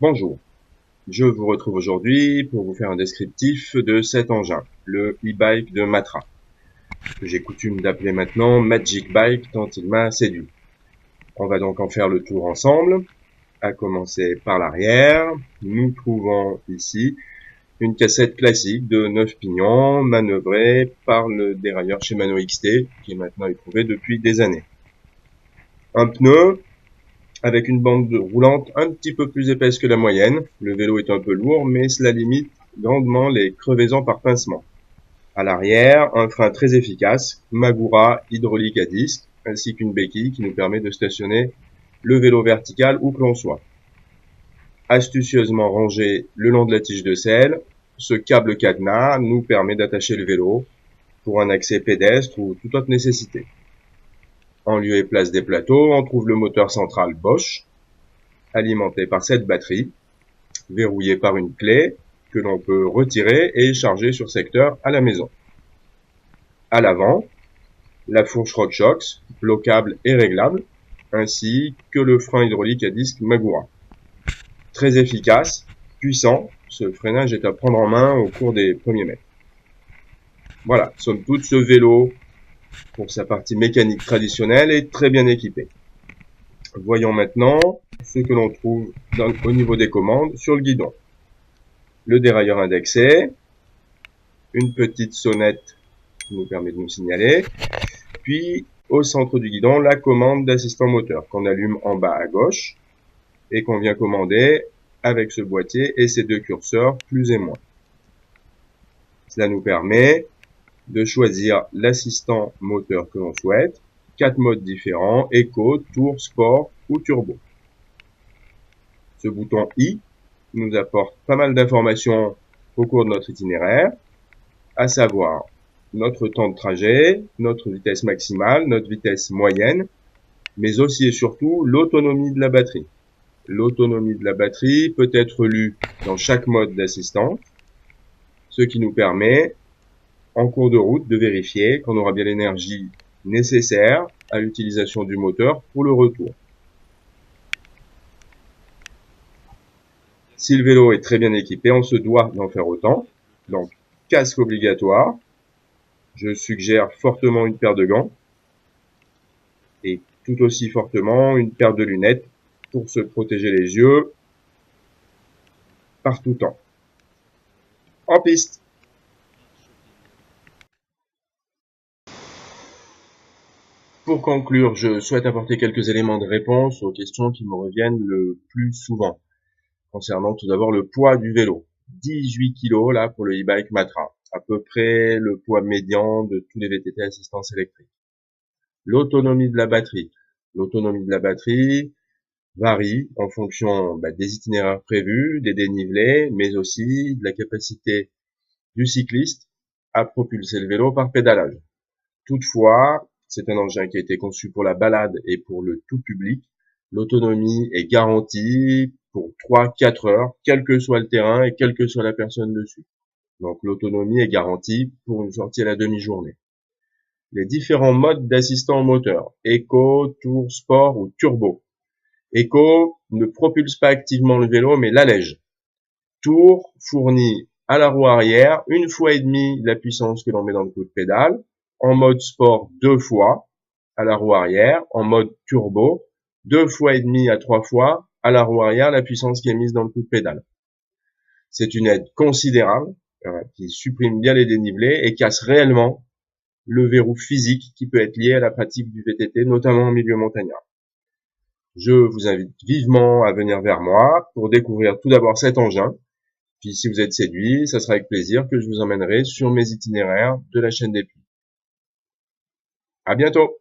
Bonjour, je vous retrouve aujourd'hui pour vous faire un descriptif de cet engin, le e-bike de Matra, que j'ai coutume d'appeler maintenant Magic Bike tant il m'a séduit. On va donc en faire le tour ensemble, à commencer par l'arrière. Nous trouvons ici une cassette classique de 9 pignons manœuvrée par le dérailleur Shimano XT qui est maintenant éprouvé depuis des années. Un pneu avec une bande roulante un petit peu plus épaisse que la moyenne. Le vélo est un peu lourd, mais cela limite grandement les crevaisons par pincement. À l'arrière, un frein très efficace, Magura hydraulique à disque, ainsi qu'une béquille qui nous permet de stationner le vélo vertical où que l'on soit. Astucieusement rangé le long de la tige de selle, ce câble cadenas nous permet d'attacher le vélo pour un accès pédestre ou toute autre nécessité. En lieu et place des plateaux, on trouve le moteur central Bosch, alimenté par cette batterie, verrouillée par une clé que l'on peut retirer et charger sur secteur à la maison. À l'avant, la fourche RockShox, bloquable et réglable, ainsi que le frein hydraulique à disque Magura. Très efficace, puissant, ce freinage est à prendre en main au cours des premiers mètres. Voilà, somme toute, ce vélo, pour sa partie mécanique traditionnelle, est très bien équipé. Voyons maintenant ce que l'on trouve au niveau des commandes sur le guidon. Le dérailleur indexé, une petite sonnette qui nous permet de nous signaler, puis au centre du guidon, la commande d'assistant moteur qu'on allume en bas à gauche et qu'on vient commander avec ce boîtier et ses deux curseurs plus et moins. Cela nous permet de choisir l'assistant moteur que l'on souhaite, 4 modes différents, Eco, Tour, Sport ou Turbo. Ce bouton I nous apporte pas mal d'informations au cours de notre itinéraire, à savoir notre temps de trajet, notre vitesse maximale, notre vitesse moyenne, mais aussi et surtout l'autonomie de la batterie. L'autonomie de la batterie peut être lue dans chaque mode d'assistance, ce qui nous permet, en cours de route, de vérifier qu'on aura bien l'énergie nécessaire à l'utilisation du moteur pour le retour. Si le vélo est très bien équipé, on se doit d'en faire autant. Donc, casque obligatoire. Je suggère fortement une paire de gants et tout aussi fortement une paire de lunettes pour se protéger les yeux par tout temps. En piste. Pour conclure, je souhaite apporter quelques éléments de réponse aux questions qui me reviennent le plus souvent, concernant tout d'abord le poids du vélo. 18 kg là pour le e-bike Matra, à peu près le poids médian de tous les VTT assistance électrique. L'autonomie de la batterie. L'autonomie de la batterie varie en fonction des itinéraires prévus, des dénivelés, mais aussi de la capacité du cycliste à propulser le vélo par pédalage. Toutefois, c'est un engin qui a été conçu pour la balade et pour le tout public. L'autonomie est garantie pour 3-4 heures, quel que soit le terrain et quelle que soit la personne dessus. Donc l'autonomie est garantie pour une sortie à la demi-journée. Les différents modes d'assistant au moteur, Eco, Tour, Sport ou Turbo. Eco ne propulse pas activement le vélo mais l'allège. Tour fournit à la roue arrière une fois et demie la puissance que l'on met dans le coup de pédale. En mode sport, 2 fois à la roue arrière. En mode turbo, 2 fois et demi à 3 fois à la roue arrière la puissance qui est mise dans le coup de pédale. C'est une aide considérable qui supprime bien les dénivelés et casse réellement le verrou physique qui peut être lié à la pratique du VTT, notamment en milieu montagnard. Je vous invite vivement à venir vers moi pour découvrir tout d'abord cet engin. Puis si vous êtes séduit, ça sera avec plaisir que je vous emmènerai sur mes itinéraires de la chaîne des Puys. À bientôt!